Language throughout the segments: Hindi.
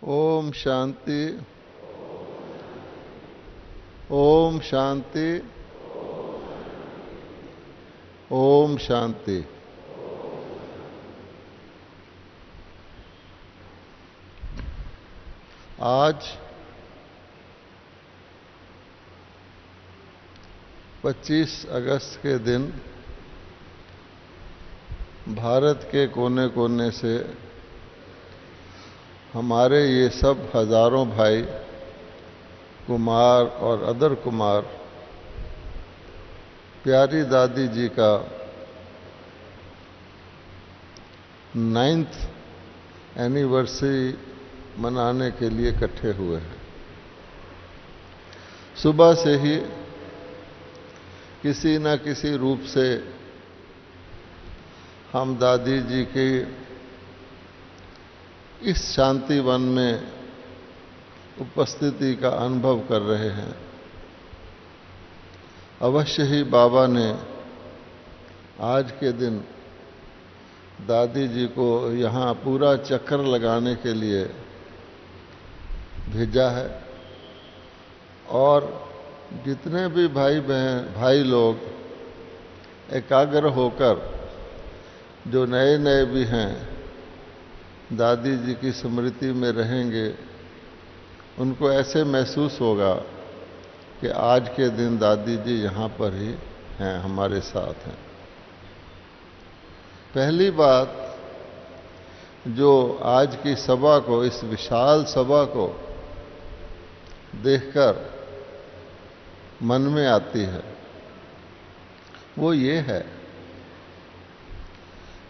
ओम शांति। ओम शांति। ओम शांति। आज 25 अगस्त के दिन भारत के कोने कोने से हमारे ये सब हजारों भाई कुमार और अदर कुमार प्यारी दादी जी का 9th एनिवर्सरी मनाने के लिए इकट्ठे हुए हैं। सुबह से ही किसी न किसी रूप से हम दादी जी की इस शांति वन में उपस्थिति का अनुभव कर रहे हैं। अवश्य ही बाबा ने आज के दिन दादी जी को यहाँ पूरा चक्कर लगाने के लिए भेजा है और जितने भी भाई लोग एकाग्र होकर जो नए नए भी हैं दादी जी की स्मृति में रहेंगे, उनको ऐसे महसूस होगा कि आज के दिन दादी जी यहाँ पर ही हैं, हमारे साथ हैं। पहली बात जो आज की सभा को, इस विशाल सभा को देखकर मन में आती है वो ये है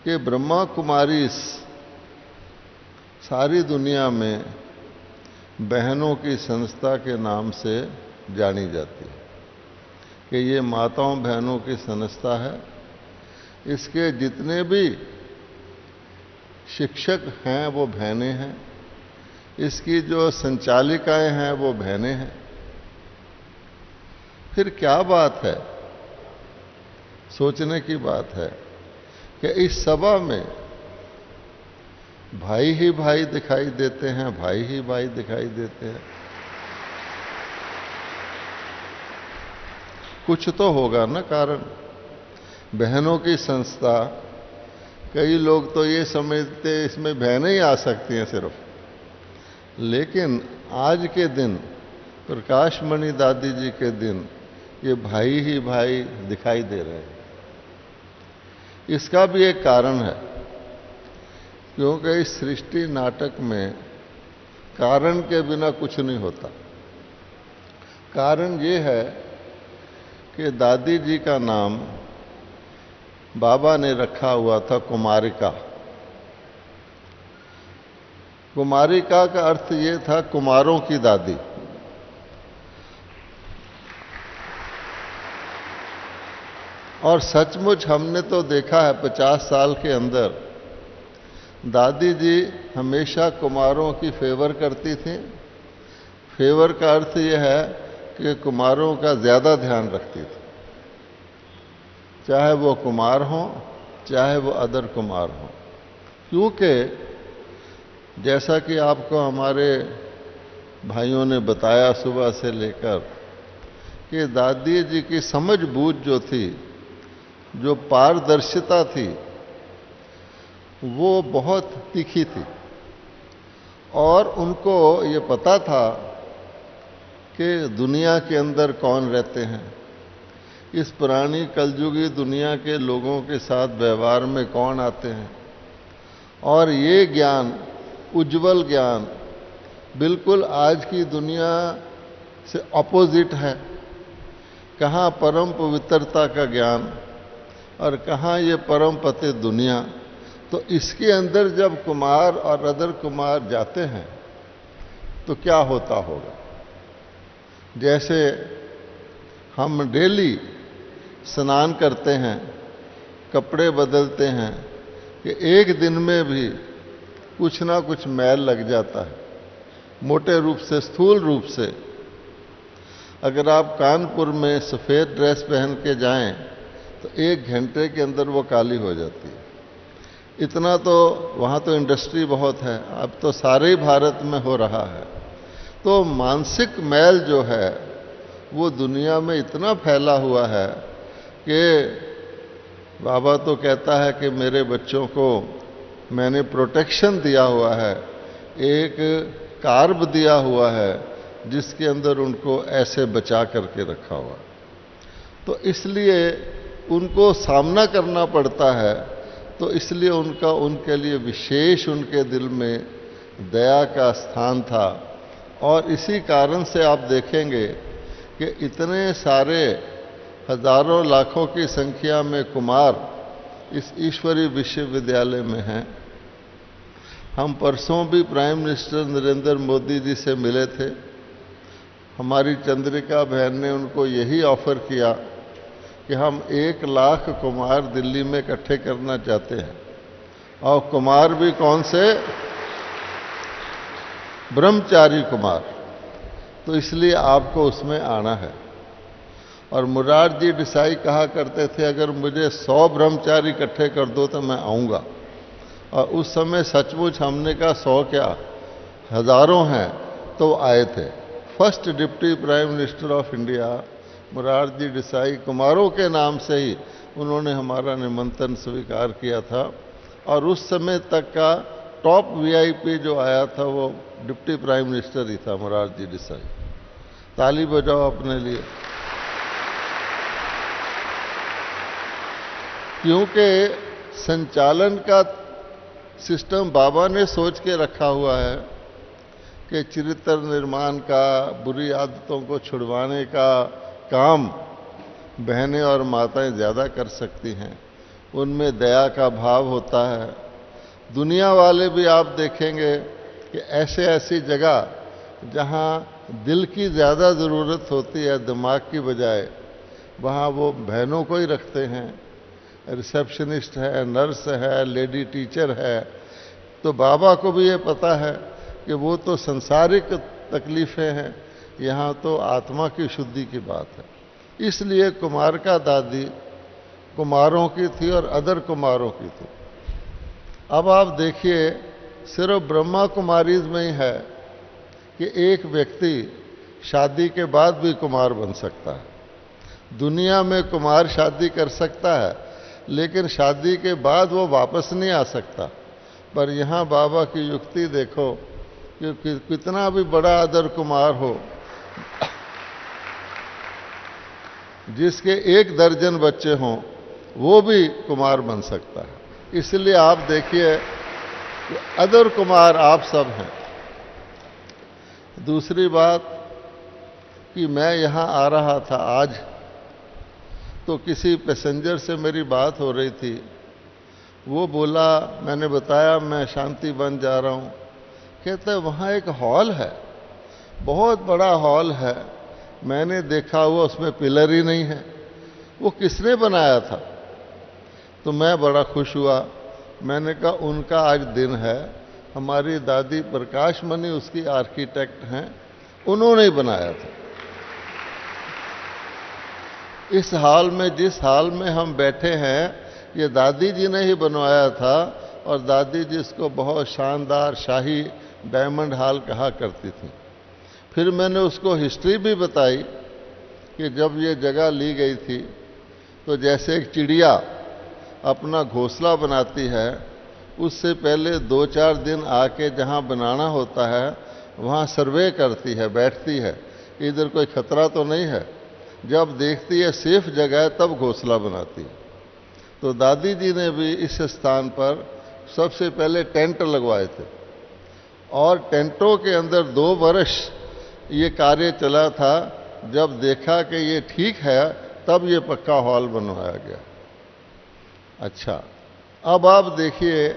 कि ब्रह्मा कुमारी सारी दुनिया में बहनों की संस्था के नाम से जानी जाती है कि ये माताओं बहनों की संस्था है। इसके जितने भी शिक्षक हैं वो बहनें हैं, इसकी जो संचालिकाएं हैं वो बहनें हैं। फिर क्या बात है, सोचने की बात है कि इस सभा में भाई ही भाई दिखाई देते हैं, भाई ही भाई दिखाई देते हैं। कुछ तो होगा ना कारण। बहनों की संस्था, कई लोग तो ये समझते इसमें बहनें ही आ सकती हैं सिर्फ, लेकिन आज के दिन प्रकाश मणि दादी जी के दिन ये भाई ही भाई दिखाई दे रहे हैं। इसका भी एक कारण है, क्योंकि इस सृष्टि नाटक में कारण के बिना कुछ नहीं होता। कारण ये है कि दादी जी का नाम बाबा ने रखा हुआ था कुमारिका। कुमारिका का अर्थ ये था कुमारों की दादी। और सचमुच हमने तो देखा है 50 साल के अंदर दादी जी हमेशा कुमारों की फेवर करती थी। फेवर का अर्थ यह है कि कुमारों का ज़्यादा ध्यान रखती थी, चाहे वो कुमार हों चाहे वो अदर कुमार हों। क्योंकि जैसा कि आपको हमारे भाइयों ने बताया सुबह से लेकर कि दादी जी की समझ बूझ जो थी, जो पारदर्शिता थी, वो बहुत तीखी थी। और उनको ये पता था कि दुनिया के अंदर कौन रहते हैं, इस पुरानी कलयुगी दुनिया के लोगों के साथ व्यवहार में कौन आते हैं। और ये ज्ञान, उज्जवल ज्ञान, बिल्कुल आज की दुनिया से अपोजिट है। कहाँ परम पवित्रता का ज्ञान और कहाँ ये परम पति दुनिया। तो इसके अंदर जब कुमार और अदर कुमार जाते हैं तो क्या होता होगा। जैसे हम डेली स्नान करते हैं, कपड़े बदलते हैं, कि एक दिन में भी कुछ ना कुछ मैल लग जाता है, मोटे रूप से, स्थूल रूप से। अगर आप कानपुर में सफ़ेद ड्रेस पहन के जाएं तो 1 घंटे के अंदर वो काली हो जाती है। इतना तो वहाँ तो इंडस्ट्री बहुत है, अब तो सारे ही भारत में हो रहा है। तो मानसिक मैल जो है वो दुनिया में इतना फैला हुआ है कि बाबा तो कहता है कि मेरे बच्चों को मैंने प्रोटेक्शन दिया हुआ है, एक कार्ब दिया हुआ है जिसके अंदर उनको ऐसे बचा करके रखा हुआ। तो इसलिए उनको सामना करना पड़ता है, तो इसलिए उनके लिए विशेष उनके दिल में दया का स्थान था। और इसी कारण से आप देखेंगे कि इतने सारे हजारों लाखों की संख्या में कुमार इस ईश्वरीय विश्वविद्यालय में हैं। हम परसों भी प्राइम मिनिस्टर नरेंद्र मोदी जी से मिले थे। हमारी चंद्रिका बहन ने उनको यही ऑफर किया कि हम 1 लाख कुमार दिल्ली में इकट्ठे करना चाहते हैं। और कुमार भी कौन से? ब्रह्मचारी कुमार। तो इसलिए आपको उसमें आना है। और मुरारजी देसाई कहा करते थे, अगर मुझे 100 ब्रह्मचारी इकट्ठे कर दो तो मैं आऊँगा। और उस समय सचमुच हमने कहा 100 क्या, हजारों हैं, तो आए थे। First deputy prime minister of India Morarji Desai कुमारों के नाम से ही उन्होंने हमारा निमंत्रण स्वीकार किया था। और उस समय तक का टॉप वीआईपी जो आया था वो डिप्टी प्राइम मिनिस्टर ही था, मुरारजी देसाई। ताली बजाओ अपने लिए। क्योंकि संचालन का सिस्टम बाबा ने सोच के रखा हुआ है कि चरित्र निर्माण का, बुरी आदतों को छुड़वाने का काम बहनें और माताएं ज़्यादा कर सकती हैं। उनमें दया का भाव होता है। दुनिया वाले भी आप देखेंगे कि ऐसी जगह जहां दिल की ज़्यादा ज़रूरत होती है दिमाग की बजाय, वहां वो बहनों को ही रखते हैं। रिसेप्शनिस्ट है, नर्स है, लेडी टीचर है। तो बाबा को भी ये पता है कि वो तो संसारिक तकलीफ़ें हैं, यहाँ तो आत्मा की शुद्धि की बात है। इसलिए कुमार का दादी कुमारों की थी और अदर कुमारों की थी। अब आप देखिए, सिर्फ ब्रह्मा कुमारीज में ही है कि एक व्यक्ति शादी के बाद भी कुमार बन सकता है। दुनिया में कुमार शादी कर सकता है, लेकिन शादी के बाद वो वापस नहीं आ सकता। पर यहाँ बाबा की युक्ति देखो कि कितना भी बड़ा अदर कुमार हो, जिसके 1 दर्जन बच्चे हों, वो भी कुमार बन सकता है। इसलिए आप देखिए कि अदर कुमार आप सब हैं। दूसरी बात कि मैं यहाँ आ रहा था आज, तो किसी पैसेंजर से मेरी बात हो रही थी। वो बोला, मैंने बताया मैं शांति वन जा रहा हूँ। कहता है वहाँ एक हॉल है, बहुत बड़ा हॉल है, मैंने देखा हुआ, उसमें पिलर ही नहीं है। वो किसने बनाया था? तो मैं बड़ा खुश हुआ। मैंने कहा उनका आज दिन है, हमारी दादी प्रकाश मणि उसकी आर्किटेक्ट हैं, उन्होंने ही बनाया था। इस हाल में, जिस हाल में हम बैठे हैं, ये दादी जी ने ही बनवाया था। और दादी जी इसको बहुत शानदार शाही डायमंड हॉल कहा करती थी। फिर मैंने उसको हिस्ट्री भी बताई कि जब ये जगह ली गई थी, तो जैसे एक चिड़िया अपना घोंसला बनाती है, उससे पहले 2-4 दिन आके जहाँ बनाना होता है वहाँ सर्वे करती है, बैठती है, इधर कोई खतरा तो नहीं है। जब देखती है सेफ जगह है, तब घोंसला बनाती है। तो दादी जी ने भी इस स्थान पर सबसे पहले टेंट लगवाए थे, और टेंटों के अंदर 2 वर्ष ये कार्य चला था। जब देखा कि ये ठीक है, तब ये पक्का हॉल बनवाया गया। अच्छा, अब आप देखिए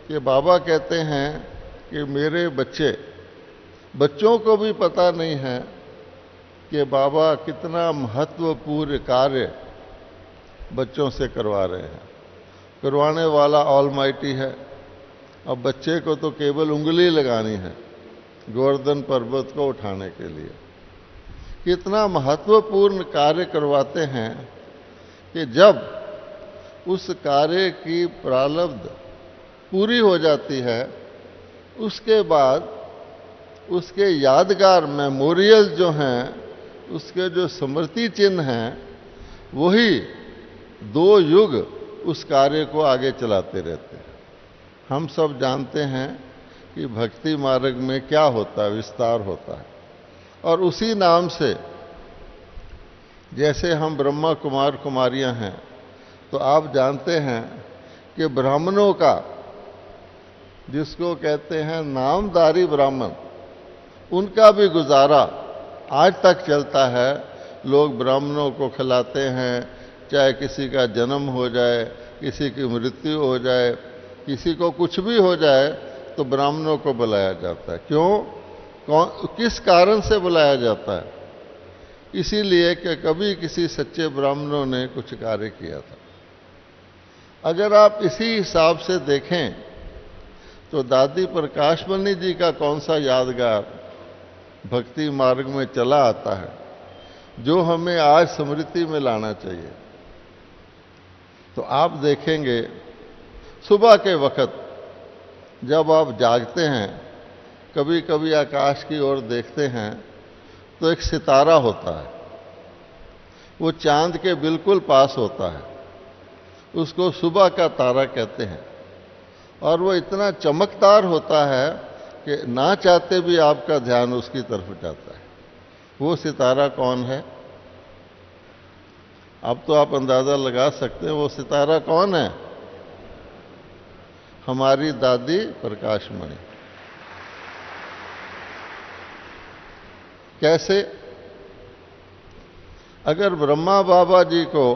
कि बाबा कहते हैं कि मेरे बच्चों को भी पता नहीं है कि बाबा कितना महत्वपूर्ण कार्य बच्चों से करवा रहे हैं। करवाने वाला ऑलमाइटी है। अब बच्चे को तो केवल उंगली लगानी है गोवर्धन पर्वत को उठाने के लिए। कितना महत्वपूर्ण कार्य करवाते हैं कि जब उस कार्य की प्रारब्ध पूरी हो जाती है, उसके बाद उसके यादगार मेमोरियल जो हैं, उसके जो स्मृति चिन्ह हैं, वही 2 युग उस कार्य को आगे चलाते रहते हैं। हम सब जानते हैं कि भक्ति मार्ग में क्या होता है, विस्तार होता है। और उसी नाम से जैसे हम ब्रह्मा कुमार कुमारियां हैं, तो आप जानते हैं कि ब्राह्मणों का, जिसको कहते हैं नामधारी ब्राह्मण, उनका भी गुजारा आज तक चलता है। लोग ब्राह्मणों को खिलाते हैं, चाहे किसी का जन्म हो जाए, किसी की मृत्यु हो जाए, किसी को कुछ भी हो जाए, तो ब्राह्मणों को बुलाया जाता है। क्यों, किस कारण से बुलाया जाता है? इसीलिए कि कभी किसी सच्चे ब्राह्मणों ने कुछ कार्य किया था। अगर आप इसी हिसाब से देखें तो दादी प्रकाशमणि जी का कौन सा यादगार भक्ति मार्ग में चला आता है, जो हमें आज स्मृति में लाना चाहिए? तो आप देखेंगे, सुबह के वक्त जब आप जागते हैं, कभी कभी आकाश की ओर देखते हैं, तो एक सितारा होता है, वो चांद के बिल्कुल पास होता है। उसको सुबह का तारा कहते हैं। और वो इतना चमकदार होता है कि ना चाहते भी आपका ध्यान उसकी तरफ जाता है। वो सितारा कौन है? अब तो आप अंदाजा लगा सकते हैं वो सितारा कौन है। हमारी दादी प्रकाशमणि। कैसे? अगर ब्रह्मा बाबा जी को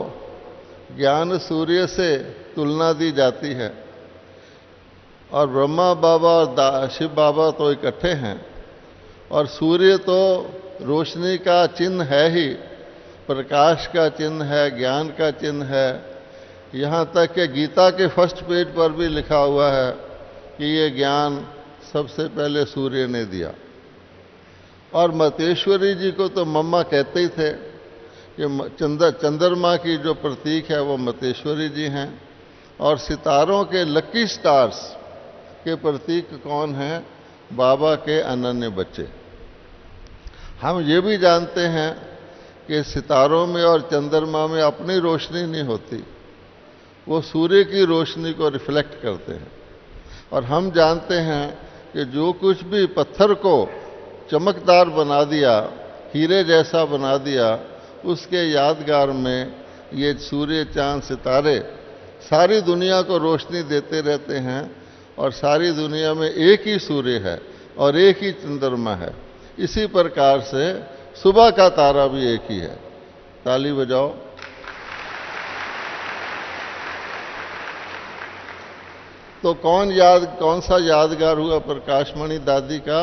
ज्ञान सूर्य से तुलना दी जाती है, और ब्रह्मा बाबा और शिव बाबा तो इकट्ठे हैं, और सूर्य तो रोशनी का चिन्ह है ही, प्रकाश का चिन्ह है, ज्ञान का चिन्ह है। यहाँ तक कि गीता के फर्स्ट पेज पर भी लिखा हुआ है कि ये ज्ञान सबसे पहले सूर्य ने दिया। और मतेश्वरी जी को तो मम्मा कहते ही थे कि चंद्रमा की जो प्रतीक है वो मतेश्वरी जी हैं। और सितारों के लकी स्टार्स के प्रतीक कौन हैं? बाबा के अनन्य बच्चे। हम ये भी जानते हैं कि सितारों में और चंद्रमा में अपनी रोशनी नहीं होती, वो सूर्य की रोशनी को रिफ्लेक्ट करते हैं। और हम जानते हैं कि जो कुछ भी पत्थर को चमकदार बना दिया, हीरे जैसा बना दिया, उसके यादगार में ये सूर्य चांद सितारे सारी दुनिया को रोशनी देते रहते हैं। और सारी दुनिया में एक ही सूर्य है और एक ही चंद्रमा है। इसी प्रकार से सुबह का तारा भी एक ही है। ताली बजाओ। तो कौन सा यादगार हुआ प्रकाशमणि दादी का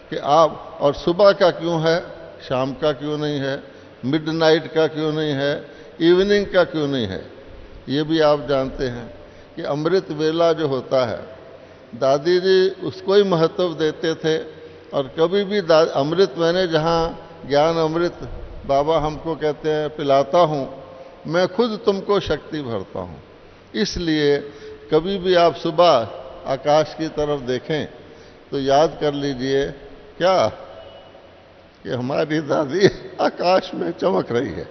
कि आप, और सुबह का क्यों है, शाम का क्यों नहीं है, मिडनाइट का क्यों नहीं है, इवनिंग का क्यों नहीं है? ये भी आप जानते हैं कि अमृत वेला जो होता है, दादी जी उसको ही महत्व देते थे। और कभी भी अमृत, मैंने जहाँ ज्ञान अमृत बाबा हमको कहते हैं पिलाता हूँ, मैं खुद तुमको शक्ति भरता हूँ। इसलिए कभी भी आप सुबह आकाश की तरफ देखें तो याद कर लीजिए क्या कि हमारी दादी आकाश में चमक रही है।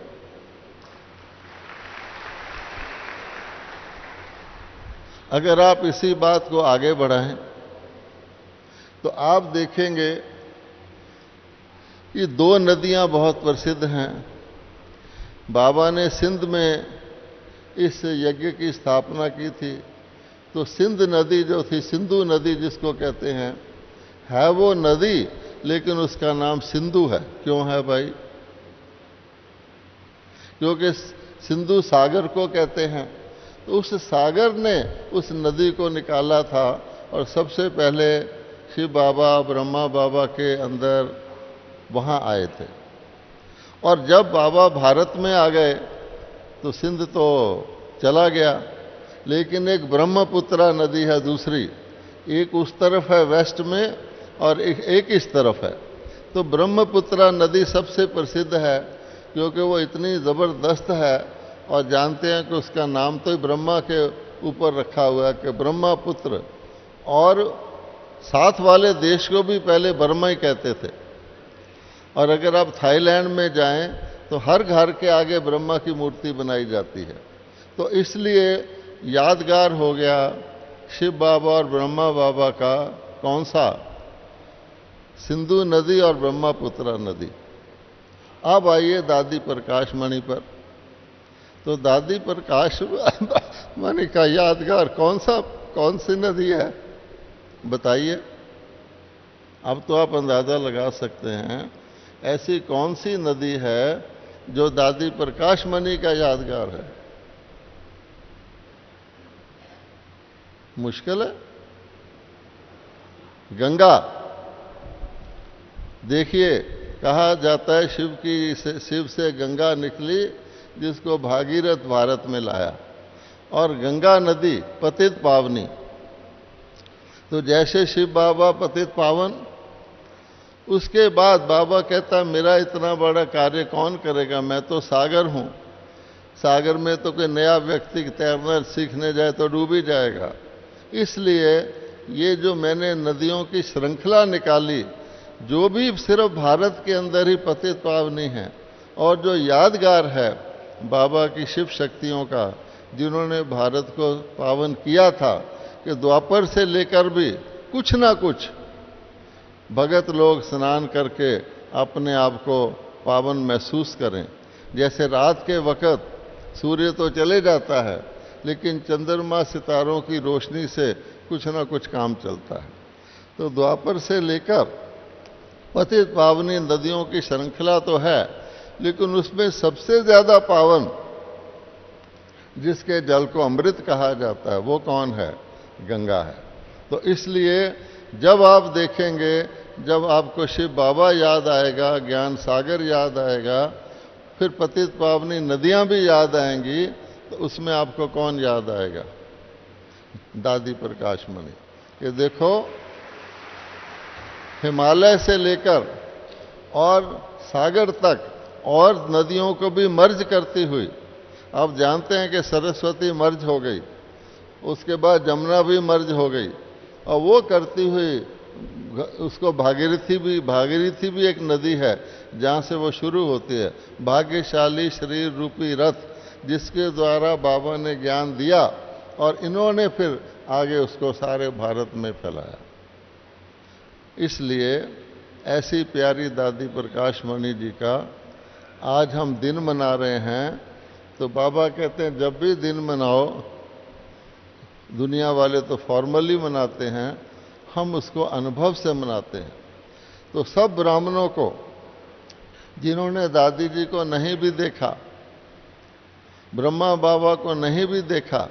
अगर आप इसी बात को आगे बढ़ाएं तो आप देखेंगे कि 2 नदियां बहुत प्रसिद्ध हैं। बाबा ने सिंध में इस यज्ञ की स्थापना की थी, तो सिंध नदी जो थी, सिंधु नदी जिसको कहते हैं, है वो नदी, लेकिन उसका नाम सिंधु है। क्यों है भाई? क्योंकि सिंधु सागर को कहते हैं। तो उस सागर ने उस नदी को निकाला था, और सबसे पहले शिव बाबा ब्रह्मा बाबा के अंदर वहाँ आए थे। और जब बाबा भारत में आ गए तो सिंध तो चला गया, लेकिन एक ब्रह्मपुत्रा नदी है दूसरी, एक उस तरफ है वेस्ट में और एक इस तरफ है। तो ब्रह्मपुत्रा नदी सबसे प्रसिद्ध है क्योंकि वो इतनी ज़बरदस्त है, और जानते हैं कि उसका नाम तो ब्रह्मा के ऊपर रखा हुआ है कि ब्रह्मपुत्र, और साथ वाले देश को भी पहले बर्मा ही कहते थे। और अगर आप थाईलैंड में जाएं तो हर घर के आगे ब्रह्मा की मूर्ति बनाई जाती है। तो इसलिए यादगार हो गया शिव बाबा और ब्रह्मा बाबा का कौन सा, सिंधु नदी और ब्रह्मपुत्र नदी। अब आइए दादी प्रकाश मणि पर। तो दादी प्रकाश मणि का यादगार कौन सी नदी है बताइए। अब तो आप अंदाजा लगा सकते हैं ऐसी कौन सी नदी है जो दादी प्रकाश मणि का यादगार है। मुश्किल है। गंगा। देखिए, कहा जाता है शिव से गंगा निकली जिसको भागीरथ भारत में लाया, और गंगा नदी पतित पावनी। तो जैसे शिव बाबा पतित पावन, उसके बाद बाबा कहता मेरा इतना बड़ा कार्य कौन करेगा, मैं तो सागर हूं, सागर में तो कोई नया व्यक्ति तैरना सीखने जाए तो डूब ही जाएगा। इसलिए ये जो मैंने नदियों की श्रृंखला निकाली, जो भी सिर्फ भारत के अंदर ही पतित पावनी है, और जो यादगार है बाबा की शिव शक्तियों का, जिन्होंने भारत को पावन किया था, कि द्वापर से लेकर भी कुछ ना कुछ भगत लोग स्नान करके अपने आप को पावन महसूस करें। जैसे रात के वक़्त सूर्य तो चले जाता है, लेकिन चंद्रमा सितारों की रोशनी से कुछ ना कुछ काम चलता है। तो द्वापर से लेकर पतित पावनी नदियों की श्रृंखला तो है, लेकिन उसमें सबसे ज्यादा पावन, जिसके जल को अमृत कहा जाता है, वो कौन है? गंगा है। तो इसलिए जब आप देखेंगे, जब आपको शिव बाबा याद आएगा, ज्ञान सागर याद आएगा, फिर पतित पावनी नदियां भी याद आएंगी, तो उसमें आपको कौन याद आएगा? दादी प्रकाश मणि। कि देखो, हिमालय से लेकर और सागर तक और नदियों को भी मर्ज करती हुई, आप जानते हैं कि सरस्वती मर्ज हो गई, उसके बाद जमुना भी मर्ज हो गई, और वो करती हुई उसको भागीरथी भी एक नदी है जहाँ से वो शुरू होती है। भाग्यशाली शरीर रूपी रथ, जिसके द्वारा बाबा ने ज्ञान दिया और इन्होंने फिर आगे उसको सारे भारत में फैलाया। इसलिए ऐसी प्यारी दादी प्रकाश मणि जी का आज हम दिन मना रहे हैं। तो बाबा कहते हैं जब भी दिन मनाओ, दुनिया वाले तो फॉर्मली मनाते हैं, हम उसको अनुभव से मनाते हैं। तो सब ब्राह्मणों को, जिन्होंने दादी जी को नहीं भी देखा, ब्रह्मा बाबा को नहीं भी देखा,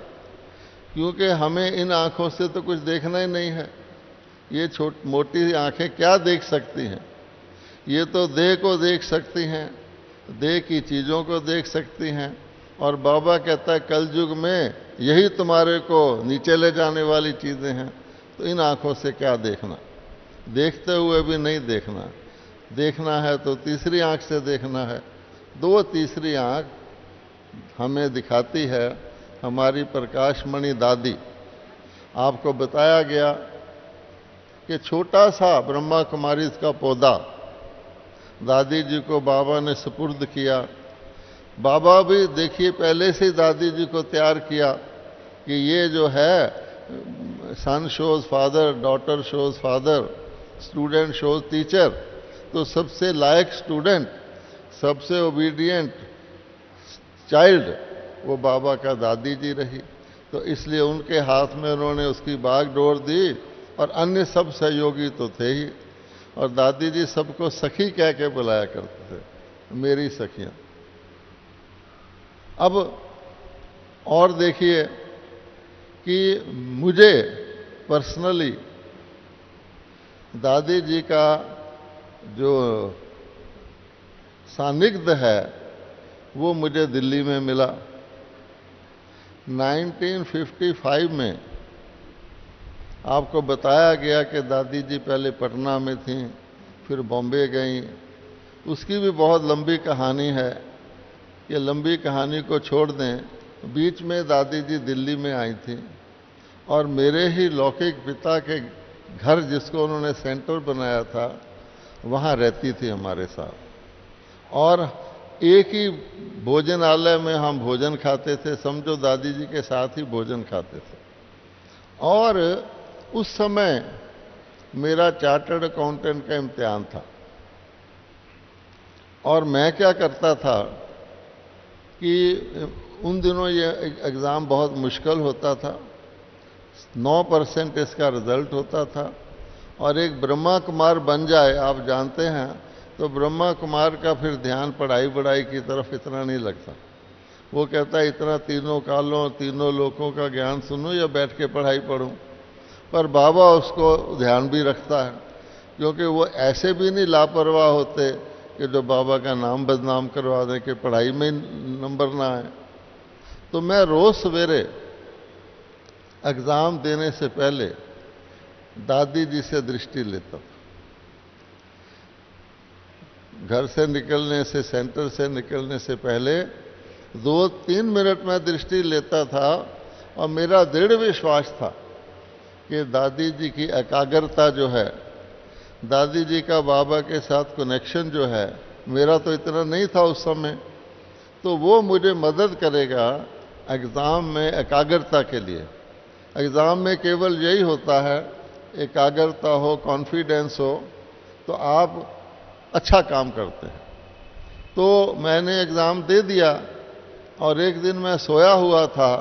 क्योंकि हमें इन आंखों से तो कुछ देखना ही नहीं है। ये मोटी आंखें क्या देख सकती हैं? ये तो देह को देख सकती हैं, देह की चीज़ों को देख सकती हैं। और बाबा कहता है कलयुग में यही तुम्हारे को नीचे ले जाने वाली चीज़ें हैं। तो इन आंखों से क्या देखना? देखते हुए भी नहीं देखना। देखना है तो तीसरी आंख से देखना है। दो तीसरी आंख हमें दिखाती है हमारी प्रकाश मणि दादी। आपको बताया गया कि छोटा सा ब्रह्मा कुमारी का पौधा दादी जी को बाबा ने सुपुर्द किया। बाबा भी देखिए पहले से दादी जी को तैयार किया कि ये जो है son shows father, daughter shows father, student shows teacher. तो सबसे लायक स्टूडेंट, सबसे ओबीडियंट चाइल्ड वो बाबा का दादी जी रही। तो इसलिए उनके हाथ में उन्होंने उसकी बागडोर दी, और अन्य सब सहयोगी तो थे ही। और दादी जी सबको सखी कह के बुलाया करते थे, मेरी सखियां। अब और देखिए कि मुझे पर्सनली दादी जी का जो सानिध्य है वो मुझे दिल्ली में मिला। 1955 में आपको बताया गया कि दादी जी पहले पटना में थीं, फिर बॉम्बे गईं। उसकी भी बहुत लंबी कहानी है। ये लंबी कहानी को छोड़ दें बीच में दादी जी दिल्ली में आई थी और मेरे ही लौकिक पिता के घर, जिसको उन्होंने सेंटर बनाया था, वहाँ रहती थी हमारे साथ। और एक ही भोजनालय में हम भोजन खाते थे, समझो दादी जी के साथ ही भोजन खाते थे। और उस समय मेरा चार्टर्ड अकाउंटेंट का इम्तिहान था और मैं क्या करता था कि उन दिनों ये एग्ज़ाम बहुत मुश्किल होता था, 9% इसका रिजल्ट होता था। और एक ब्रह्मा कुमार बन जाए, आप जानते हैं, तो ब्रह्मा कुमार का फिर ध्यान पढ़ाई बढ़ाई की तरफ इतना नहीं लगता। वो कहता है इतना तीनों कालों तीनों लोकों का ज्ञान सुनूं या बैठ के पढ़ाई पढ़ूं। पर बाबा उसको ध्यान भी रखता है, क्योंकि वो ऐसे भी नहीं लापरवाह होते कि जो बाबा का नाम बदनाम करवा दें कि पढ़ाई में नंबर ना आए। तो मैं रोज सवेरे एग्ज़ाम देने से पहले दादी जी से दृष्टि लेता था। घर से निकलने से, सेंटर से निकलने से पहले 2-3 मिनट में दृष्टि लेता था और मेरा दृढ़ विश्वास था कि दादी जी की एकाग्रता जो है, दादी जी का बाबा के साथ कनेक्शन जो है, मेरा तो इतना नहीं था उस समय, तो वो मुझे मदद करेगा एग्ज़ाम में एकाग्रता के लिए। एग्ज़ाम में केवल यही होता है, एकाग्रता हो, कॉन्फिडेंस हो, तो आप अच्छा काम करते हैं। तो मैंने एग्ज़ाम दे दिया और एक दिन मैं सोया हुआ था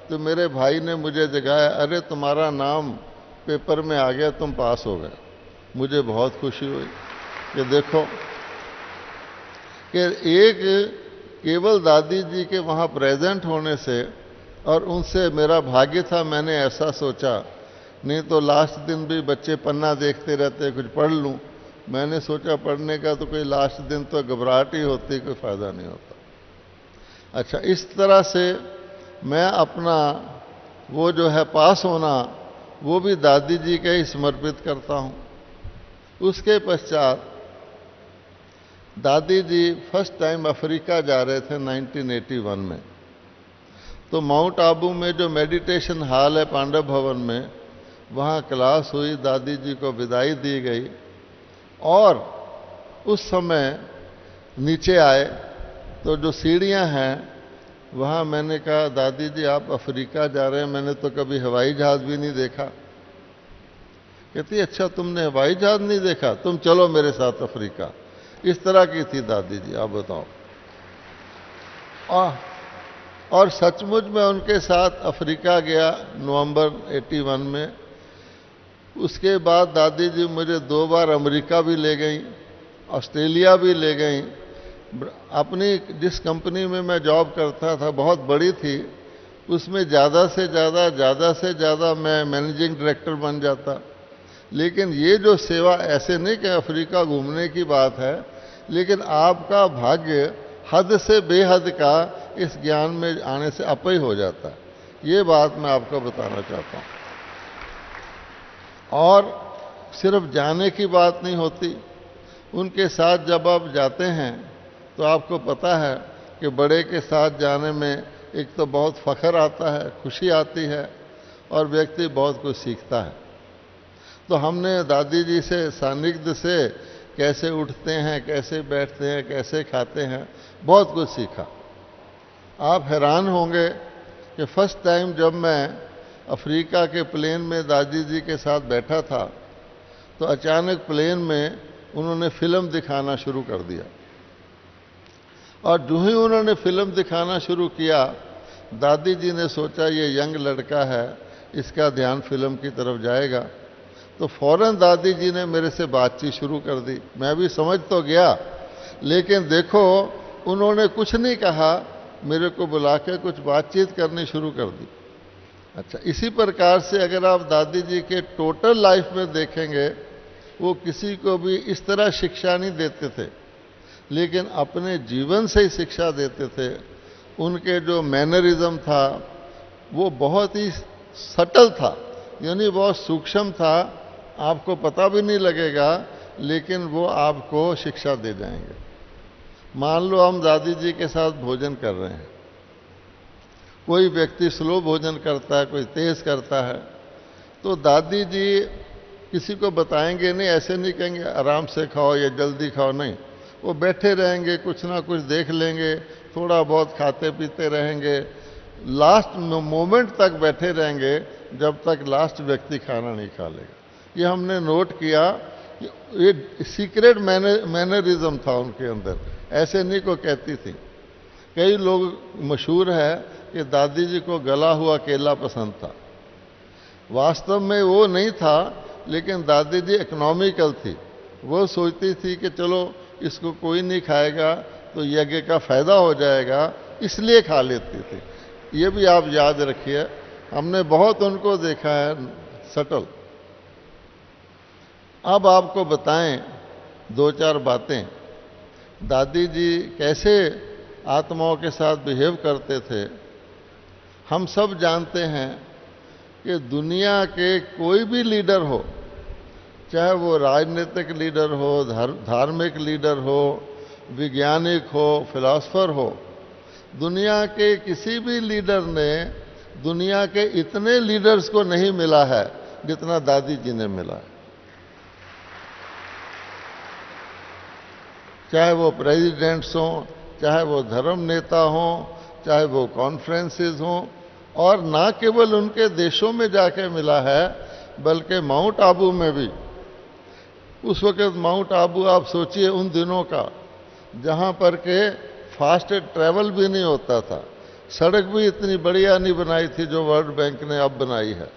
तो मेरे भाई ने मुझे जगाया, अरे तुम्हारा नाम पेपर में आ गया, तुम पास हो गए। मुझे बहुत खुशी हुई कि देखो कि एक केवल दादी जी के वहाँ प्रेजेंट होने से और उनसे मेरा भाग्य था। मैंने ऐसा सोचा, नहीं तो लास्ट दिन भी बच्चे पन्ना देखते रहते, कुछ पढ़ लूँ। मैंने सोचा पढ़ने का तो कोई लास्ट दिन तो घबराहट ही होती, कोई फ़ायदा नहीं होता। अच्छा, इस तरह से मैं अपना वो जो है पास होना, वो भी दादी जी के ही समर्पित करता हूँ। उसके पश्चात दादी जी फर्स्ट टाइम अफ्रीका जा रहे थे 1981 में। तो माउंट आबू में जो मेडिटेशन हॉल है पांडव भवन में, वहाँ क्लास हुई, दादी जी को विदाई दी गई। और उस समय नीचे आए तो जो सीढ़ियाँ हैं, वहाँ मैंने कहा, दादी जी आप अफ्रीका जा रहे हैं, मैंने तो कभी हवाई जहाज़ भी नहीं देखा। कहती अच्छा तुमने हवाई जहाज़ नहीं देखा, तुम चलो मेरे साथ अफ्रीका। इस तरह की थी दादी जी, आप बताओ। और सचमुच में उनके साथ अफ्रीका गया नवंबर 81 में। उसके बाद दादी जी मुझे 2 बार अमेरिका भी ले गई, ऑस्ट्रेलिया भी ले गई। अपनी जिस कंपनी में मैं जॉब करता था, बहुत बड़ी थी, उसमें ज़्यादा से ज़्यादा मैं मैनेजिंग डायरेक्टर बन जाता। लेकिन ये जो सेवा, ऐसे नहीं कि अफ्रीका घूमने की बात है, लेकिन आपका भाग्य हद से बेहद का इस ज्ञान में आने से अपय हो जाता है। ये बात मैं आपको बताना चाहता हूँ। और सिर्फ जाने की बात नहीं होती, उनके साथ जब आप जाते हैं तो आपको पता है कि बड़े के साथ जाने में एक तो बहुत फख्र आता है, खुशी आती है और व्यक्ति बहुत कुछ सीखता है। तो हमने दादी जी से सानिध्य से कैसे उठते हैं, कैसे बैठते हैं, कैसे खाते हैं, बहुत कुछ सीखा। आप हैरान होंगे कि फर्स्ट टाइम जब मैं अफ्रीका के प्लेन में दादी जी के साथ बैठा था तो अचानक प्लेन में उन्होंने फिल्म दिखाना शुरू कर दिया। और जो ही उन्होंने फिल्म दिखाना शुरू किया, दादी जी ने सोचा ये यंग लड़का है, इसका ध्यान फिल्म की तरफ जाएगा। तो फौरन दादी जी ने मेरे से बातचीत शुरू कर दी। मैं भी समझ तो गया, लेकिन देखो उन्होंने कुछ नहीं कहा, मेरे को बुला के कुछ बातचीत करनी शुरू कर दी। अच्छा, इसी प्रकार से अगर आप दादी जी के टोटल लाइफ में देखेंगे, वो किसी को भी इस तरह शिक्षा नहीं देते थे, लेकिन अपने जीवन से ही शिक्षा देते थे। उनके जो मैनरिज्म था वो बहुत ही सटल था, यानी बहुत सूक्ष्म था, आपको पता भी नहीं लगेगा, लेकिन वो आपको शिक्षा दे जाएंगे। मान लो हम दादी जी के साथ भोजन कर रहे हैं कोई व्यक्ति स्लो भोजन करता है, कोई तेज करता है। तो दादी जी किसी को बताएंगे नहीं, ऐसे नहीं कहेंगे आराम से खाओ या जल्दी खाओ, नहीं। वो बैठे रहेंगे, कुछ ना कुछ देख लेंगे, थोड़ा बहुत खाते पीते रहेंगे, लास्ट मोमेंट तक बैठे रहेंगे जब तक लास्ट व्यक्ति खाना नहीं खा लेगा। ये हमने नोट किया, ये सीक्रेट मैनरिज्म था उनके अंदर, ऐसे नहीं को कहती थी। कई लोग मशहूर है कि दादी जी को गला हुआ केला पसंद था। वास्तव में वो नहीं था, लेकिन दादी जी इकोनॉमिकल थी। वो सोचती थी कि चलो इसको कोई नहीं खाएगा तो यज्ञ का फायदा हो जाएगा, इसलिए खा लेती थी। ये भी आप याद रखिए, हमने बहुत उनको देखा है सटल। अब आपको बताएं दो चार बातें, दादी जी कैसे आत्माओं के साथ बिहेव करते थे। हम सब जानते हैं कि दुनिया के कोई भी लीडर हो, चाहे वो राजनीतिक लीडर हो, धार्मिक लीडर हो, वैज्ञानिक हो, फिलॉसफर हो, दुनिया के किसी भी लीडर ने दुनिया के इतने लीडर्स को नहीं मिला है जितना दादी जी ने मिला है। चाहे वो प्रेसिडेंट्स हों, चाहे वो धर्म नेता हों, चाहे वो कॉन्फ्रेंसेस हों, और ना केवल उनके देशों में जाके मिला है बल्कि माउंट आबू में भी। उस वक्त माउंट आबू आप सोचिए उन दिनों का, जहां पर के फास्ट ट्रैवल भी नहीं होता था, सड़क भी इतनी बढ़िया नहीं बनाई थी जो वर्ल्ड बैंक ने अब बनाई है।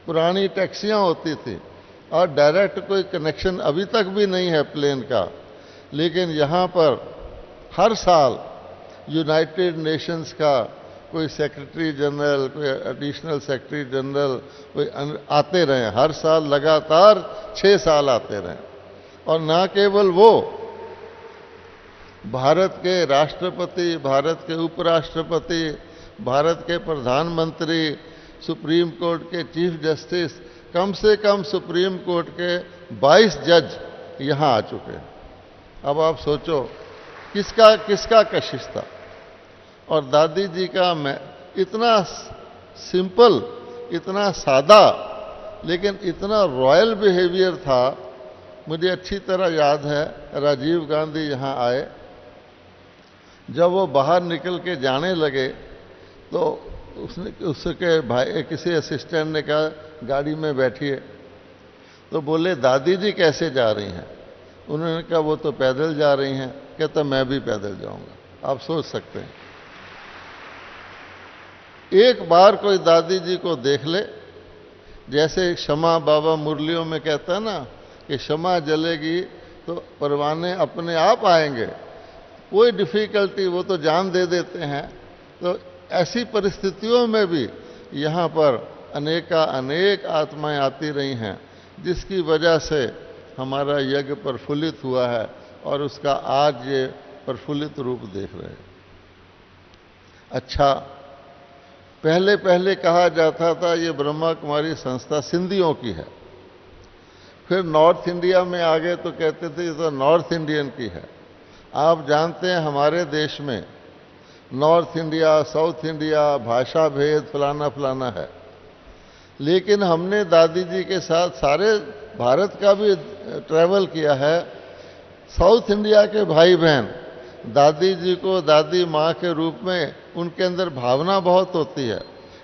पुरानी टैक्सियां होती थी और डायरेक्ट कोई कनेक्शन अभी तक भी नहीं है प्लेन का। लेकिन यहाँ पर हर साल यूनाइटेड नेशंस का कोई सेक्रेटरी जनरल, कोई एडिशनल सेक्रेटरी जनरल, कोई आते रहे, हर साल लगातार 6 साल आते रहे। और ना केवल वो, भारत के राष्ट्रपति, भारत के उपराष्ट्रपति, भारत के प्रधानमंत्री, सुप्रीम कोर्ट के चीफ जस्टिस, कम से कम सुप्रीम कोर्ट के 22 जज यहाँ आ चुके हैं। अब आप सोचो किसका किसका कशिश था। और दादी जी का मैं इतना सिंपल, इतना सादा, लेकिन इतना रॉयल बिहेवियर था। मुझे अच्छी तरह याद है, राजीव गांधी यहाँ आए, जब वो बाहर निकल के जाने लगे तो उसके भाई किसी असिस्टेंट ने कहा गाड़ी में बैठिए, तो बोले दादी जी कैसे जा रही हैं? उन्होंने कहा वो तो पैदल जा रही हैं। कहता मैं भी पैदल जाऊंगा। आप सोच सकते हैं, एक बार कोई दादी जी को देख ले, जैसे क्षमा बाबा मुरलियों में कहता है ना कि क्षमा जलेगी तो परवाने अपने आप आएंगे, कोई डिफिकल्टी वो तो जान दे देते हैं। तो ऐसी परिस्थितियों में भी यहाँ पर अनेक आत्माएं आती रही हैं, जिसकी वजह से हमारा यज्ञ प्रफुल्लित हुआ है और उसका आज ये प्रफुल्लित रूप देख रहे हैं। अच्छा, पहले पहले कहा जाता था ये ब्रह्मा कुमारी संस्था सिंधियों की है, फिर नॉर्थ इंडिया में आ गए तो कहते थे ये तो नॉर्थ इंडियन की है। आप जानते हैं हमारे देश में नॉर्थ इंडिया, साउथ इंडिया, भाषा भेद फलाना फलाना है, लेकिन हमने दादी जी के साथ सारे भारत का भी ट्रैवल किया है। साउथ इंडिया के भाई बहन दादी जी को दादी माँ के रूप में, उनके अंदर भावना बहुत होती है,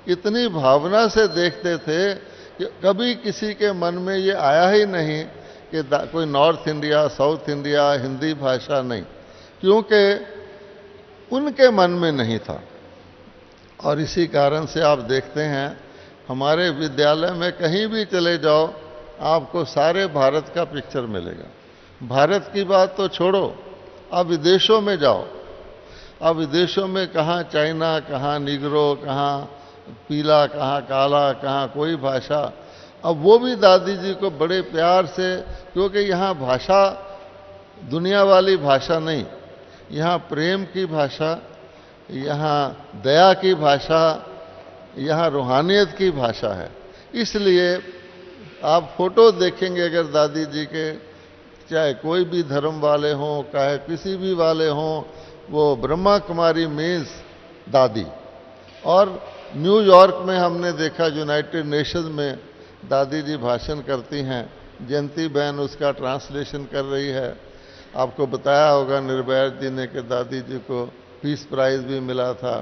इतनी भावना से देखते थे कि कभी किसी के मन में ये आया ही नहीं कि कोई north India, south India, Hindi भाषा नहीं, क्योंकि उनके मन में नहीं था। और इसी कारण से आप देखते हैं हमारे विद्यालय में कहीं भी चले जाओ आपको सारे भारत का पिक्चर मिलेगा। भारत की बात तो छोड़ो, अब विदेशों में जाओ, अब विदेशों में कहाँ चाइना, कहाँ निग्रो, कहाँ पीला, कहाँ काला, कहाँ कोई भाषा। अब वो भी दादी जी को बड़े प्यार से, क्योंकि यहाँ भाषा दुनिया वाली भाषा नहीं, यहाँ प्रेम की भाषा, यहाँ दया की भाषा, यहाँ रूहानियत की भाषा है। इसलिए आप फोटो देखेंगे अगर दादी जी के, चाहे कोई भी धर्म वाले हों, चाहे किसी भी वाले हों, वो ब्रह्मा कुमारी मीन्स दादी। और न्यूयॉर्क में हमने देखा, यूनाइटेड नेशंस में दादी जी भाषण करती हैं, जयंती बहन उसका ट्रांसलेशन कर रही है। आपको बताया होगा निर्भया जी ने कि दादी जी को पीस प्राइज़ भी मिला था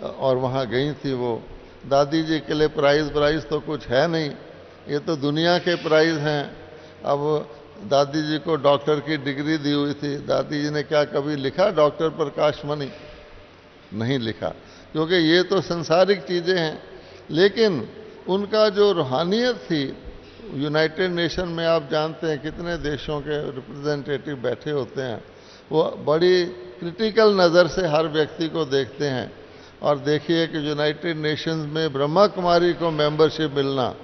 और वहाँ गई थी वो। दादी जी के लिए प्राइज़ तो कुछ है नहीं, ये तो दुनिया के प्राइज़ हैं। अब दादी जी को डॉक्टर की डिग्री दी हुई थी, दादी जी ने क्या कभी लिखा डॉक्टर प्रकाश मणि? नहीं लिखा, क्योंकि ये तो संसारिक चीज़ें हैं। लेकिन उनका जो रूहानियत थी, यूनाइटेड नेशन में आप जानते हैं कितने देशों के रिप्रेजेंटेटिव बैठे होते हैं, वो बड़ी क्रिटिकल नज़र से हर व्यक्ति को देखते हैं। और देखिए कि यूनाइटेड नेशंस में ब्रह्मा कुमारी को मेंबरशिप मिलना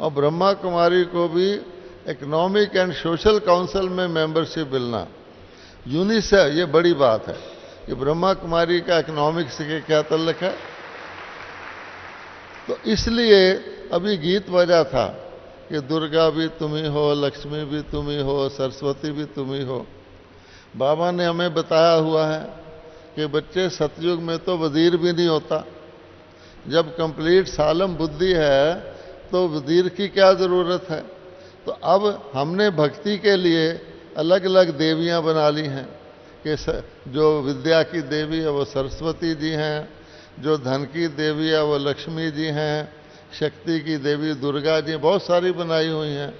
और ब्रह्मा कुमारी को भी इकोनॉमिक एंड सोशल काउंसिल में मेंबरशिप मिलना, यूनिसेफ, ये बड़ी बात है कि ब्रह्मा कुमारी का इकोनॉमिक्स से क्या ताल्लुक है। तो इसलिए अभी गीत बजा था कि दुर्गा भी तुम ही हो, लक्ष्मी भी तुम ही हो, सरस्वती भी तुम ही हो। बाबा ने हमें बताया हुआ है कि बच्चे सतयुग में तो वजीर भी नहीं होता। जब कंप्लीट सालम बुद्धि है तो वजीर की क्या ज़रूरत है। तो अब हमने भक्ति के लिए अलग अलग देवियां बना ली हैं कि जो विद्या की देवी है वो सरस्वती जी हैं, जो धन की देवी है वो लक्ष्मी जी हैं, शक्ति की देवी दुर्गा जी, बहुत सारी बनाई हुई हैं।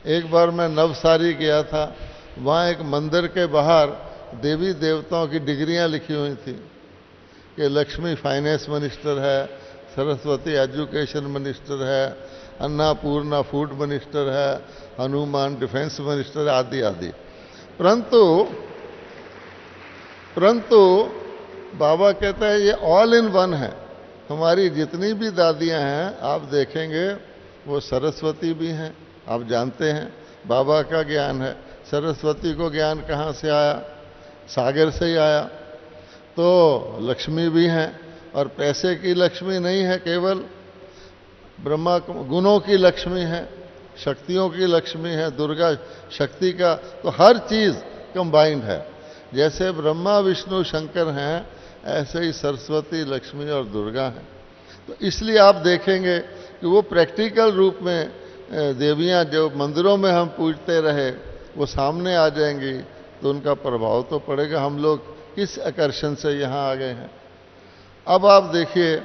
एक बार मैं नवसारी गया था, वहाँ एक मंदिर के बाहर देवी देवताओं की डिग्रियां लिखी हुई थी कि लक्ष्मी फाइनेंस मिनिस्टर है, सरस्वती एजुकेशन मिनिस्टर है, अन्नापूर्णा फूड मिनिस्टर है, हनुमान डिफेंस मिनिस्टर, आदि आदि। परंतु बाबा कहता है ये ऑल इन वन है। हमारी जितनी भी दादियां हैं आप देखेंगे वो सरस्वती भी हैं। आप जानते हैं बाबा का ज्ञान है, सरस्वती को ज्ञान कहाँ से आया? सागर से ही आया। तो लक्ष्मी भी हैं, और पैसे की लक्ष्मी नहीं है केवल, ब्रह्मा गुणों की लक्ष्मी है, शक्तियों की लक्ष्मी है, दुर्गा शक्ति का, तो हर चीज़ कंबाइंड है। जैसे ब्रह्मा विष्णु शंकर हैं ऐसे ही सरस्वती लक्ष्मी और दुर्गा हैं। तो इसलिए आप देखेंगे कि वो प्रैक्टिकल रूप में देवियां जो मंदिरों में हम पूजते रहे वो सामने आ जाएंगी, तो उनका प्रभाव तो पड़ेगा। हम लोग किस आकर्षण से यहाँ आ गए हैं। अब आप देखिए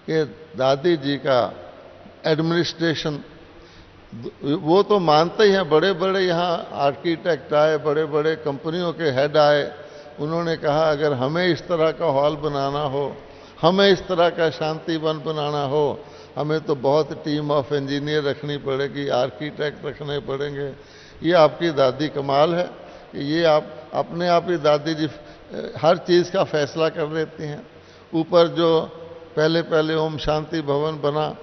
कि दादी जी का एडमिनिस्ट्रेशन, वो तो मानते ही हैं। बड़े बड़े यहाँ आर्किटेक्ट आए, बड़े बड़े कंपनियों के हेड आए, उन्होंने कहा अगर हमें इस तरह का हॉल बनाना हो, हमें इस तरह का शांति वन बनाना हो, हमें तो बहुत टीम ऑफ इंजीनियर रखनी पड़ेगी, आर्किटेक्ट रखने पड़ेंगे। ये आपकी दादी कमाल है कि ये आप अपने आप ही दादी जी हर चीज़ का फैसला कर लेती हैं। ऊपर जो पहले ओम शांति भवन बना,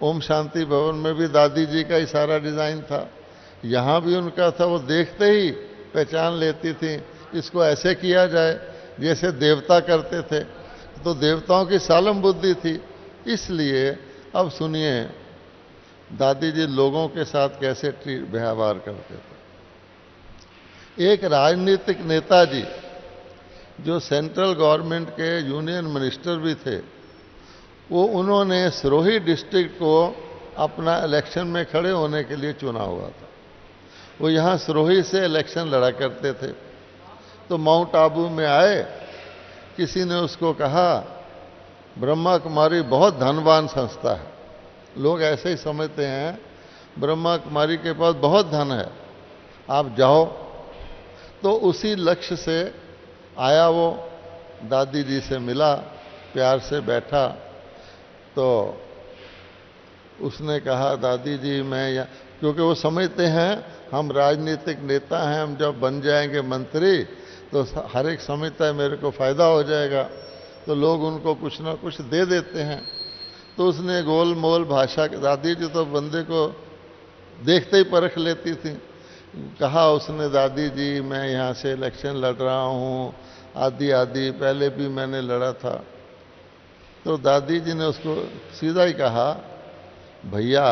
ओम शांति भवन में भी दादी जी का ही सारा डिज़ाइन था, यहाँ भी उनका था। वो देखते ही पहचान लेती थी इसको ऐसे किया जाए जैसे देवता करते थे। तो देवताओं की सालम बुद्धि थी। इसलिए अब सुनिए दादी जी लोगों के साथ कैसे व्यवहार करते थे। एक राजनीतिक नेताजी जो सेंट्रल गवर्नमेंट के यूनियन मिनिस्टर भी थे, वो उन्होंने सिरोही डिस्ट्रिक्ट को अपना इलेक्शन में खड़े होने के लिए चुना हुआ था। वो यहाँ सिरोही से इलेक्शन लड़ा करते थे। तो माउंट आबू में आए, किसी ने उसको कहा ब्रह्मा कुमारी बहुत धनवान संस्था है। लोग ऐसे ही समझते हैं ब्रह्मा कुमारी के पास बहुत धन है, आप जाओ। तो उसी लक्ष्य से आया, वो दादी जी से मिला, प्यार से बैठा। तो उसने कहा दादी जी मैं यहाँ, क्योंकि वो समझते हैं हम राजनीतिक नेता हैं, हम जब बन जाएंगे मंत्री तो हर एक समझता है मेरे को फ़ायदा हो जाएगा, तो लोग उनको कुछ ना कुछ दे देते हैं। तो उसने गोल मोल भाषा, दादी जी तो बंदे को देखते ही परख लेती थी। कहा उसने दादी जी मैं यहाँ से इलेक्शन लड़ रहा हूँ, आदि आदि, पहले भी मैंने लड़ा था। तो दादी जी ने उसको सीधा ही कहा भैया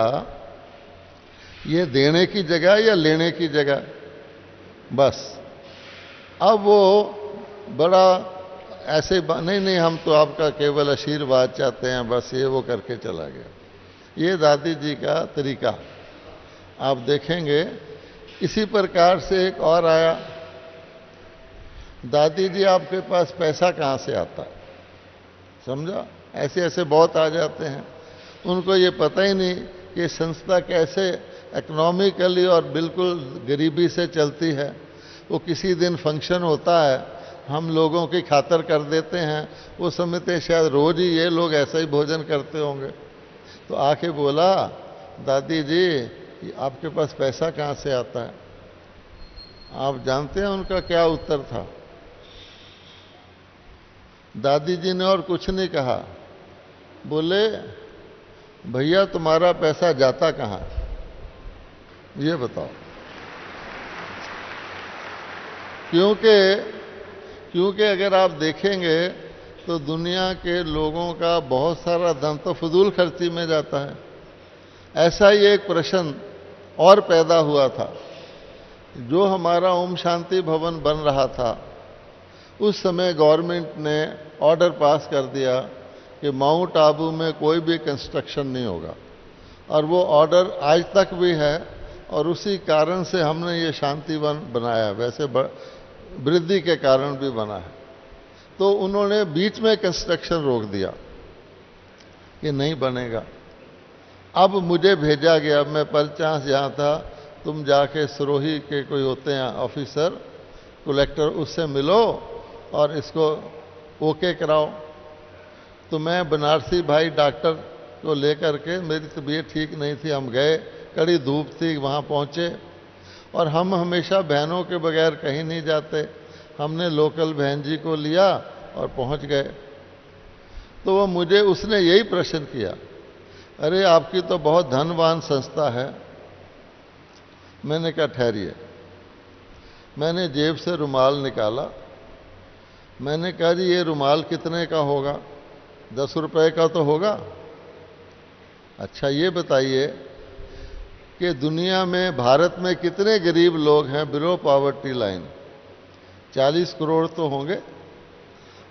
ये देने की जगह या लेने की जगह, बस। अब वो बड़ा ऐसे नहीं नहीं, हम तो आपका केवल आशीर्वाद चाहते हैं, बस ये वो करके चला गया। ये दादी जी का तरीका आप देखेंगे। इसी प्रकार से एक और आया, दादी जी आपके पास पैसा कहाँ से आता है, समझा? ऐसे ऐसे बहुत आ जाते हैं, उनको ये पता ही नहीं कि संस्था कैसे इकोनॉमिकली और बिल्कुल गरीबी से चलती है। वो किसी दिन फंक्शन होता है, हम लोगों की खातर कर देते हैं, वो समझते हैं शायद रोज ही ये लोग ऐसा ही भोजन करते होंगे। तो आके बोला, दादी जी आपके पास पैसा कहाँ से आता है? आप जानते हैं उनका क्या उत्तर था? दादी जी ने और कुछ नहीं कहा, बोले भैया तुम्हारा पैसा जाता कहाँ, ये बताओ। क्योंकि अगर आप देखेंगे तो दुनिया के लोगों का बहुत सारा धन तो फजूल खर्ची में जाता है। ऐसा ही एक प्रश्न और पैदा हुआ था। जो हमारा ओम शांति भवन बन रहा था, उस समय गवर्नमेंट ने ऑर्डर पास कर दिया कि माउंट आबू में कोई भी कंस्ट्रक्शन नहीं होगा, और वो ऑर्डर आज तक भी है, और उसी कारण से हमने ये शांतिवन बनाया। वैसे वृद्धि के कारण भी बना है। तो उन्होंने बीच में कंस्ट्रक्शन रोक दिया कि नहीं बनेगा। अब मुझे भेजा गया, मैं परचांस यहाँ था, तुम जाके सिरोही के कोई होते हैं ऑफिसर कलेक्टर, उससे मिलो और इसको ओके कराओ। तो मैं बनारसी भाई डॉक्टर को लेकर के, मेरी तबीयत ठीक नहीं थी, हम गए, कड़ी धूप थी, वहाँ पहुँचे। और हम हमेशा बहनों के बगैर कहीं नहीं जाते, हमने लोकल बहन जी को लिया और पहुँच गए। तो वो मुझे उसने यही प्रश्न किया, अरे आपकी तो बहुत धनवान संस्था है। मैंने कहा ठहरिए। मैंने जेब से रुमाल निकाला, मैंने कहा जी ये रुमाल कितने का होगा? 10 रुपए का तो होगा। अच्छा ये बताइए कि दुनिया में, भारत में कितने गरीब लोग हैं बिलो पॉवर्टी लाइन? 40 करोड़ तो होंगे।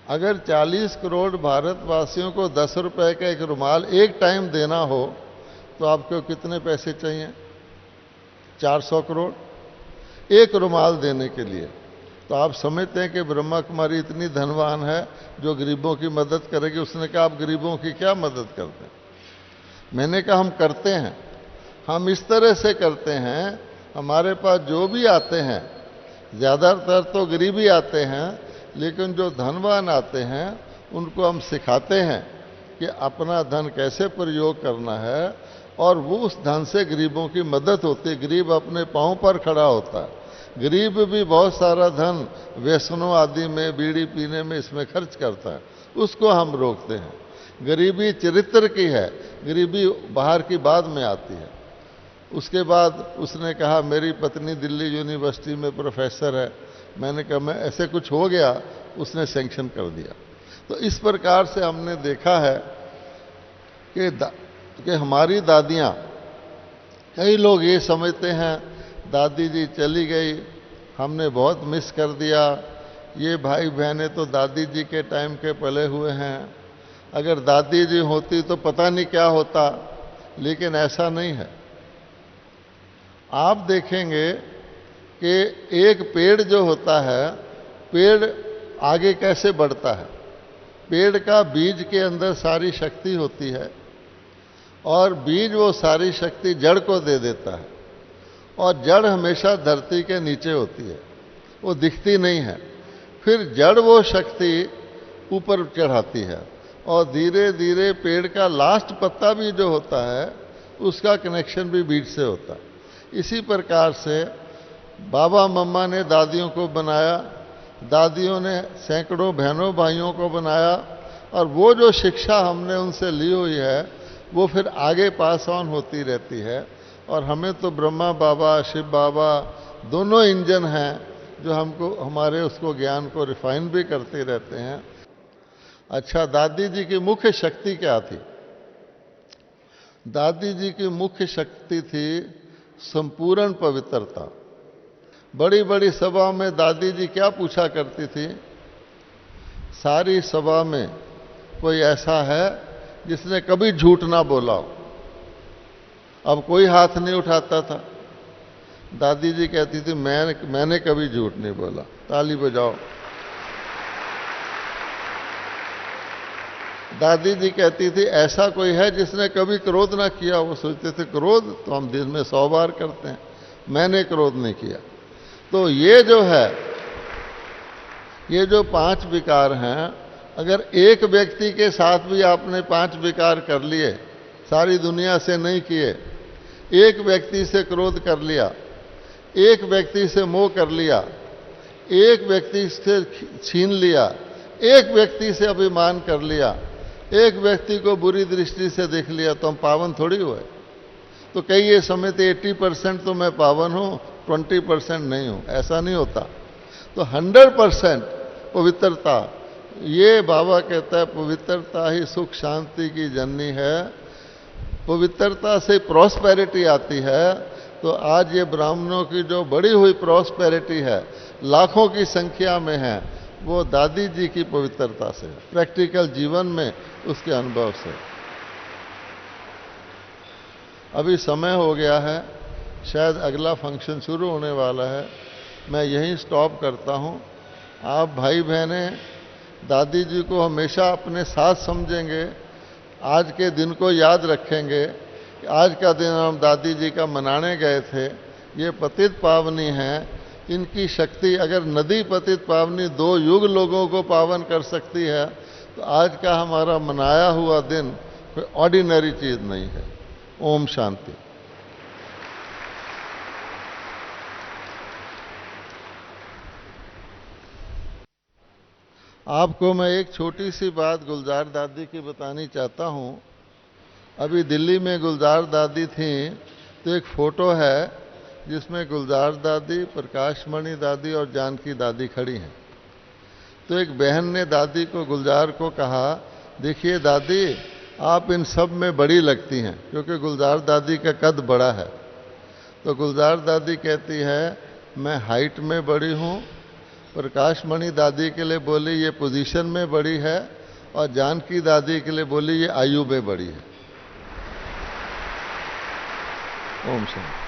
अगर 40 करोड़ भारतवासियों को 10 रुपए का एक रुमाल एक टाइम देना हो तो आपको कितने पैसे चाहिए? 400 करोड़ एक रुमाल देने के लिए। तो आप समझते हैं कि ब्रह्मा कुमारी इतनी धनवान है जो गरीबों की मदद करेगी। उसने कहा आप गरीबों की क्या मदद करते हैं? मैंने कहा हम करते हैं, हम इस तरह से करते हैं, हमारे पास जो भी आते हैं, ज़्यादातर तो गरीब ही आते हैं, लेकिन जो धनवान आते हैं उनको हम सिखाते हैं कि अपना धन कैसे प्रयोग करना है, और वो उस धन से गरीबों की मदद होती है। गरीब अपने पांव पर खड़ा होता है। गरीब भी बहुत सारा धन व्यसनों आदि में, बीड़ी पीने में, इसमें खर्च करता है, उसको हम रोकते हैं। गरीबी चरित्र की है, गरीबी बाहर की बाद में आती है। उसके बाद उसने कहा मेरी पत्नी दिल्ली यूनिवर्सिटी में प्रोफेसर है। मैंने कहा मैं ऐसे कुछ हो गया, उसने सैंक्शन कर दिया। तो इस प्रकार से हमने देखा है कि हमारी दादियाँ, कई लोग ये समझते हैं दादी जी चली गई, हमने बहुत मिस कर दिया, ये भाई बहनें तो दादी जी के टाइम के पले हुए हैं, अगर दादी जी होती तो पता नहीं क्या होता। लेकिन ऐसा नहीं है। आप देखेंगे कि एक पेड़ जो होता है, पेड़ आगे कैसे बढ़ता है? पेड़ का बीज के अंदर सारी शक्ति होती है, और बीज वो सारी शक्ति जड़ को दे देता है, और जड़ हमेशा धरती के नीचे होती है, वो दिखती नहीं है। फिर जड़ वो शक्ति ऊपर चढ़ाती है, और धीरे धीरे पेड़ का लास्ट पत्ता भी जो होता है उसका कनेक्शन भी बीज से होता है। इसी प्रकार से बाबा मम्मा ने दादियों को बनाया, दादियों ने सैकड़ों बहनों भाइयों को बनाया, और वो जो शिक्षा हमने उनसे ली हुई है वो फिर आगे पास ऑन होती रहती है। और हमें तो ब्रह्मा बाबा, शिव बाबा दोनों इंजन हैं जो हमको, हमारे उसको ज्ञान को रिफाइन भी करते रहते हैं। अच्छा, दादी जी की मुख्य शक्ति क्या थी? दादी जी की मुख्य शक्ति थी संपूर्ण पवित्रता। बड़ी बड़ी सभा में दादी जी क्या पूछा करती थी? सारी सभा में कोई ऐसा है जिसने कभी झूठ ना बोला हो? अब कोई हाथ नहीं उठाता था। दादी जी कहती थी मैंने कभी झूठ नहीं बोला। ताली बजाओ। दादी जी कहती थी ऐसा कोई है जिसने कभी क्रोध ना किया? वो सोचते थे क्रोध तो हम दिन में 100 बार करते हैं, मैंने क्रोध नहीं किया। तो ये जो है, ये जो 5 विकार हैं, अगर एक व्यक्ति के साथ भी आपने 5 विकार कर लिए, सारी दुनिया से नहीं किए, एक व्यक्ति से क्रोध कर लिया, एक व्यक्ति से मोह कर लिया, एक व्यक्ति से छीन लिया, एक व्यक्ति से अभिमान कर लिया, एक व्यक्ति को बुरी दृष्टि से देख लिया, तो हम पावन थोड़ी हुए। तो कई ये समझते 80% तो मैं पावन हूं, 20% नहीं हूं। ऐसा नहीं होता। तो 100% पवित्रता, ये बाबा कहता है पवित्रता ही सुख शांति की जननी है। पवित्रता से प्रॉस्पेरिटी आती है। तो आज ये ब्राह्मणों की जो बढ़ी हुई प्रॉस्पेरिटी है, लाखों की संख्या में है, वो दादी जी की पवित्रता से, प्रैक्टिकल जीवन में उसके अनुभव से। अभी समय हो गया है, शायद अगला फंक्शन शुरू होने वाला है। मैं यहीं स्टॉप करता हूं। आप भाई बहनें दादी जी को हमेशा अपने साथ समझेंगे, आज के दिन को याद रखेंगे। आज का दिन हम दादी जी का मनाने गए थे। ये पतित पावनी हैं, इनकी शक्ति, अगर नदी पतित पावनी 2 युग लोगों को पावन कर सकती है, तो आज का हमारा मनाया हुआ दिन कोई ऑर्डिनरी चीज नहीं है। ओम शांति। आपको मैं एक छोटी सी बात गुलजार दादी की बतानी चाहता हूं। अभी दिल्ली में गुलजार दादी थी, तो एक फोटो है जिसमें गुलजार दादी, प्रकाशमणि दादी और जानकी दादी खड़ी हैं। तो एक बहन ने दादी को, गुलजार को कहा, देखिए दादी, आप इन सब में बड़ी लगती हैं, क्योंकि गुलजार दादी का कद बड़ा है। तो गुलजार दादी कहती है मैं हाइट में बड़ी हूं। प्रकाशमणि दादी के लिए बोली ये पोजीशन में बड़ी है, और जानकी दादी के लिए बोली ये आयु में बड़ी है। ओम शांति।